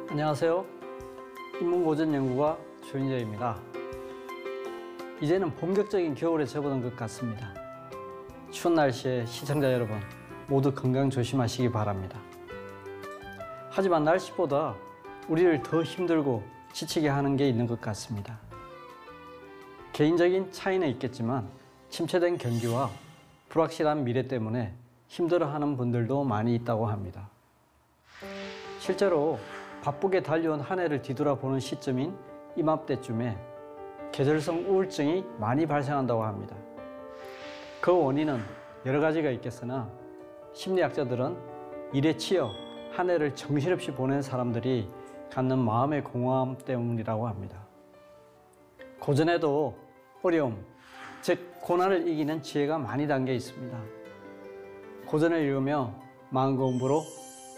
안녕하세요. 인문고전연구가 조인재입니다. 이제는 본격적인 겨울에 접어든 것 같습니다. 추운 날씨에 시청자 여러분 모두 건강 조심하시기 바랍니다. 하지만 날씨보다 우리를 더 힘들고 지치게 하는 게 있는 것 같습니다. 개인적인 차이는 있겠지만 침체된 경기와 불확실한 미래 때문에 힘들어하는 분들도 많이 있다고 합니다. 실제로 바쁘게 달려온 한 해를 뒤돌아보는 시점인 이맘때쯤에 계절성 우울증이 많이 발생한다고 합니다. 그 원인은 여러 가지가 있겠으나 심리학자들은 일에 치여 한 해를 정신없이 보낸 사람들이 갖는 마음의 공허함 때문이라고 합니다. 고전에도 어려움, 즉 고난을 이기는 지혜가 많이 담겨 있습니다. 고전을 읽으며 마음 공부로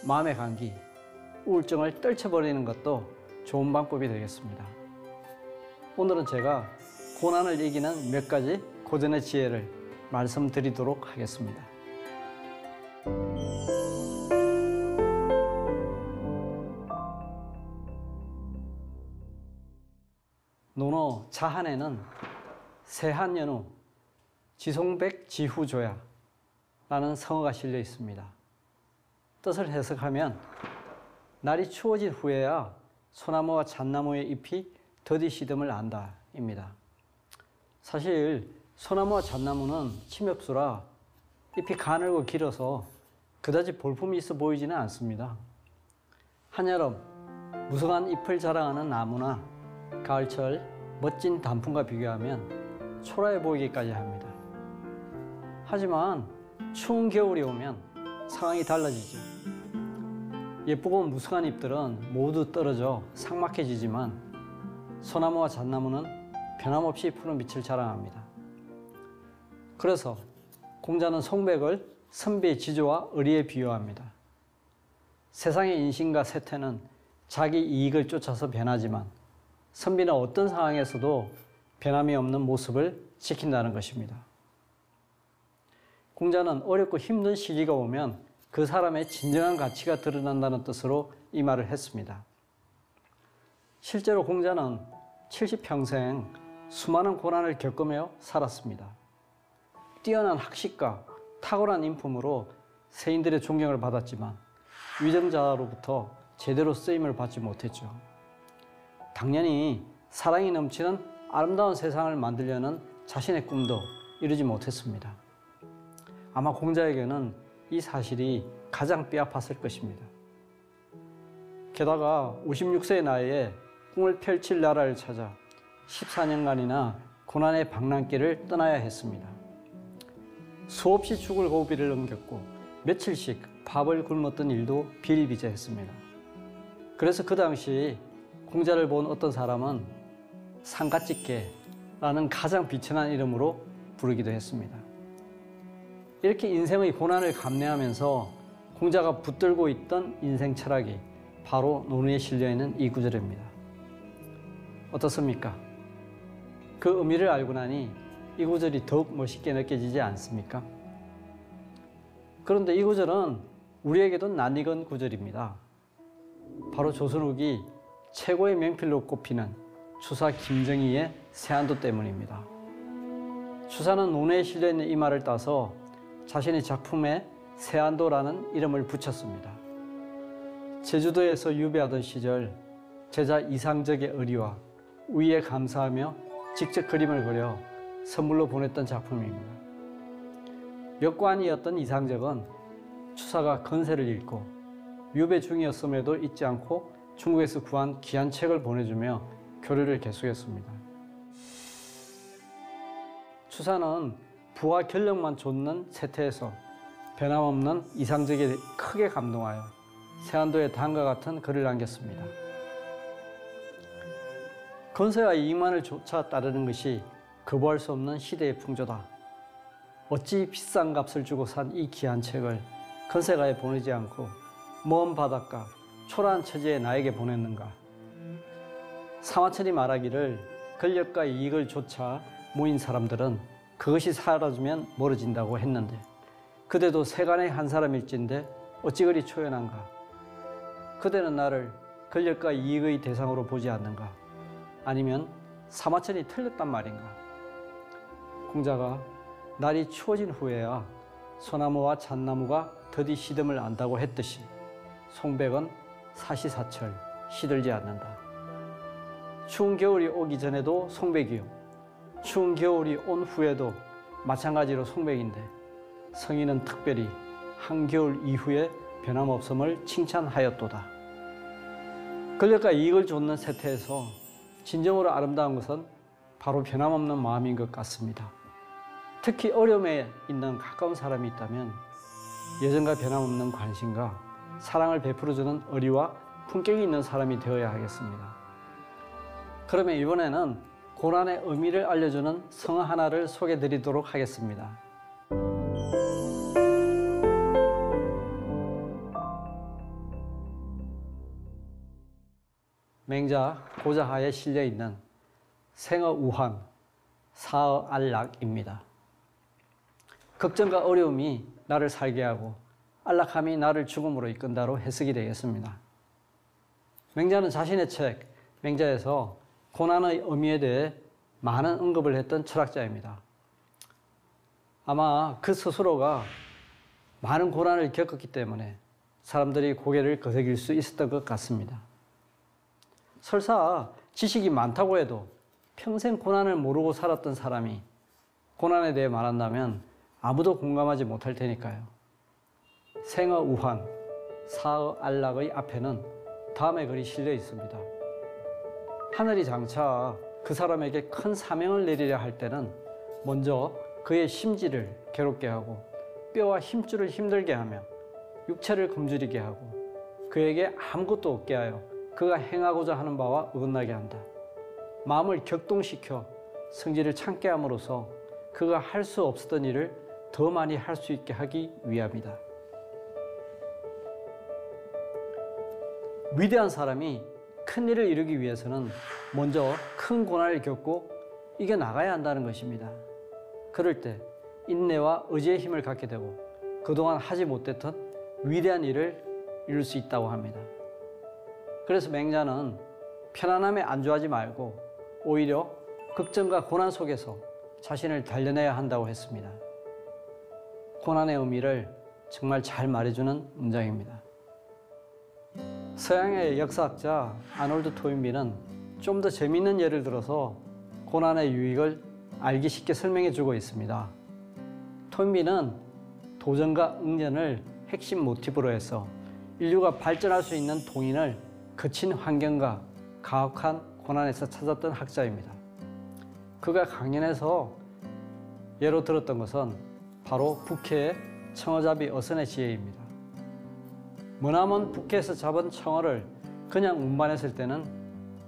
마음의 감기, 우울증을 떨쳐버리는 것도 좋은 방법이 되겠습니다. 오늘은 제가 고난을 이기는 몇 가지 고전의 지혜를 말씀드리도록 하겠습니다. 논어 자한에는 세한연우, 지송백 지후조야 라는 성어가 실려 있습니다. 뜻을 해석하면 날이 추워진 후에야 소나무와 잣나무의 잎이 더디 시듬을 안다 입니다. 사실 소나무와 잣나무는 침엽수라 잎이 가늘고 길어서 그다지 볼품이 있어 보이지는 않습니다. 한여름 무성한 잎을 자랑하는 나무나 가을철 멋진 단풍과 비교하면 초라해 보이기까지 합니다. 하지만 추운 겨울이 오면 상황이 달라지죠. 예쁘고 무성한 잎들은 모두 떨어져 삭막해지지만 소나무와 잣나무는 변함없이 푸른 빛을 자랑합니다. 그래서 공자는 송백을 선비의 지조와 의리에 비유합니다. 세상의 인신과 세태는 자기 이익을 쫓아서 변하지만 선비는 어떤 상황에서도 변함이 없는 모습을 지킨다는 것입니다. 공자는 어렵고 힘든 시기가 오면 그 사람의 진정한 가치가 드러난다는 뜻으로 이 말을 했습니다. 실제로 공자는 70평생 수많은 고난을 겪으며 살았습니다. 뛰어난 학식과 탁월한 인품으로 세인들의 존경을 받았지만 위정자로부터 제대로 쓰임을 받지 못했죠. 당연히 사랑이 넘치는 아름다운 세상을 만들려는 자신의 꿈도 이루지 못했습니다. 아마 공자에게는 이 사실이 가장 뼈아팠을 것입니다. 게다가 56세의 나이에 꿈을 펼칠 나라를 찾아 14년간이나 고난의 방랑길을 떠나야 했습니다. 수없이 죽을 고비를 넘겼고 며칠씩 밥을 굶었던 일도 비일비재했습니다. 그래서 그 당시 공자를 본 어떤 사람은 상가집게라는 가장 비천한 이름으로 부르기도 했습니다. 이렇게 인생의 고난을 감내하면서 공자가 붙들고 있던 인생 철학이 바로 논어에 실려있는 이 구절입니다. 어떻습니까? 그 의미를 알고 나니 이 구절이 더욱 멋있게 느껴지지 않습니까? 그런데 이 구절은 우리에게도 낯익은 구절입니다. 바로 조선 후기 최고의 명필로 꼽히는 추사 김정희의 세안도 때문입니다. 추사는 논어에 실려있는 이 말을 따서 자신의 작품에 세안도라는 이름을 붙였습니다. 제주도에서 유배하던 시절 제자 이상적의 의리와 우위에 감사하며 직접 그림을 그려 선물로 보냈던 작품입니다. 역관이었던 이상적은 추사가 건세를 잃고 유배 중이었음에도 잊지 않고 중국에서 구한 귀한 책을 보내주며 교류를 계속했습니다. 추사는 부와 권력만 좇는 세태에서 변함없는 이상적에 크게 감동하여 세안도에 다음과 같은 글을 남겼습니다. 건세와 이익만을 조차 따르는 것이 거부할 수 없는 시대의 풍조다. 어찌 비싼 값을 주고 산 이 귀한 책을 건세가에 보내지 않고 먼 바닷가 초라한 처지에 나에게 보냈는가. 사마천이 말하기를 권력과 이익을 좇아 모인 사람들은 그것이 사라지면 멀어진다고 했는데 그대도 세간의 한 사람일진데 어찌 그리 초연한가. 그대는 나를 권력과 이익의 대상으로 보지 않는가? 아니면 사마천이 틀렸단 말인가? 공자가 날이 추워진 후에야 소나무와 잣나무가 더디 시듦을 안다고 했듯이 송백은 사시사철 시들지 않는다. 추운 겨울이 오기 전에도 송백이요, 추운 겨울이 온 후에도 마찬가지로 송백인데 성인은 특별히 한겨울 이후에 변함없음을 칭찬하였도다. 권력과 이익을 좇는 세태에서 진정으로 아름다운 것은 바로 변함없는 마음인 것 같습니다. 특히 어려움에 있는 가까운 사람이 있다면 예전과 변함없는 관심과 사랑을 베풀어주는 의리와 품격이 있는 사람이 되어야 하겠습니다. 그러면 이번에는 고난의 의미를 알려주는 성어 하나를 소개해 드리도록 하겠습니다. 맹자 고자하에 실려있는 생어 우환, 사어 안락입니다. 걱정과 어려움이 나를 살게 하고 안락함이 나를 죽음으로 이끈다로 해석이 되겠습니다. 맹자는 자신의 책 맹자에서 고난의 의미에 대해 많은 언급을 했던 철학자입니다. 아마 그 스스로가 많은 고난을 겪었기 때문에 사람들이 고개를 끄덕일 수 있었던 것 같습니다. 설사 지식이 많다고 해도 평생 고난을 모르고 살았던 사람이 고난에 대해 말한다면 아무도 공감하지 못할 테니까요. 생어 우환, 사어 안락의 앞에는 다음의 글이 실려 있습니다. 하늘이 장차 그 사람에게 큰 사명을 내리려 할 때는 먼저 그의 심지를 괴롭게 하고 뼈와 힘줄을 힘들게 하며 육체를 굶주리게 하고 그에게 아무것도 없게 하여 그가 행하고자 하는 바와 어긋나게 한다. 마음을 격동시켜 성질을 참게 함으로써 그가 할 수 없었던 일을 더 많이 할 수 있게 하기 위함이다. 위대한 사람이 큰 일을 이루기 위해서는 먼저 큰 고난을 겪고 이겨나가야 한다는 것입니다. 그럴 때 인내와 의지의 힘을 갖게 되고 그동안 하지 못했던 위대한 일을 이룰 수 있다고 합니다. 그래서 맹자는 편안함에 안주하지 말고 오히려 걱정과 고난 속에서 자신을 단련해야 한다고 했습니다. 고난의 의미를 정말 잘 말해주는 문장입니다. 서양의 역사학자 아놀드 토인비는 좀 더 재미있는 예를 들어서 고난의 유익을 알기 쉽게 설명해 주고 있습니다. 토인비는 도전과 응전을 핵심 모티브로 해서 인류가 발전할 수 있는 동인을 거친 환경과 가혹한 고난에서 찾았던 학자입니다. 그가 강연에서 예로 들었던 것은 바로 북해의 청어잡이 어선의 지혜입니다. 머나먼 북해에서 잡은 청어를 그냥 운반했을 때는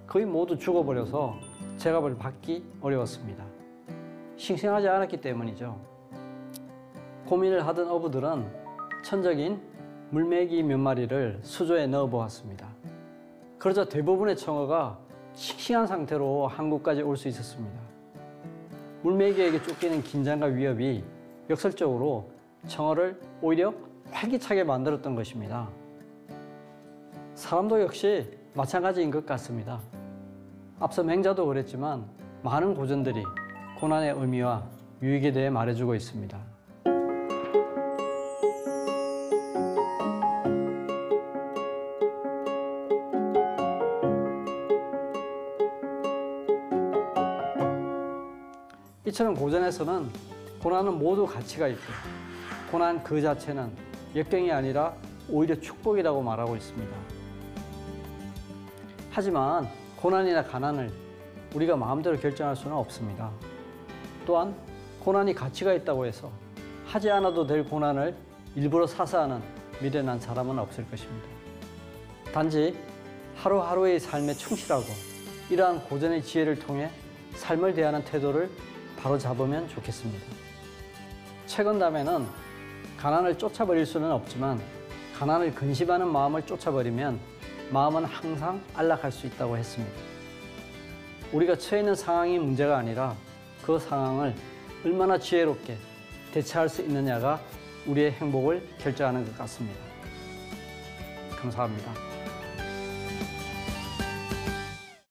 거의 모두 죽어버려서 제값을 받기 어려웠습니다. 싱싱하지 않았기 때문이죠. 고민을 하던 어부들은 천적인 물메기 몇 마리를 수조에 넣어 보았습니다. 그러자 대부분의 청어가 싱싱한 상태로 한국까지 올 수 있었습니다. 물메기에게 쫓기는 긴장과 위협이 역설적으로 청어를 오히려 활기차게 만들었던 것입니다. 사람도 역시 마찬가지인 것 같습니다. 앞서 맹자도 그랬지만 많은 고전들이 고난의 의미와 유익에 대해 말해주고 있습니다. 이처럼 고전에서는 고난은 모두 가치가 있고 고난 그 자체는 역경이 아니라 오히려 축복이라고 말하고 있습니다. 하지만 고난이나 가난을 우리가 마음대로 결정할 수는 없습니다. 또한 고난이 가치가 있다고 해서 하지 않아도 될 고난을 일부러 사사하는 미련한 사람은 없을 것입니다. 단지 하루하루의 삶에 충실하고 이러한 고전의 지혜를 통해 삶을 대하는 태도를 바로 잡으면 좋겠습니다. 채건담에는 가난을 쫓아버릴 수는 없지만 가난을 근심하는 마음을 쫓아버리면 마음은 항상 안락할 수 있다고 했습니다. 우리가 처해 있는 상황이 문제가 아니라 그 상황을 얼마나 지혜롭게 대처할 수 있느냐가 우리의 행복을 결정하는 것 같습니다. 감사합니다.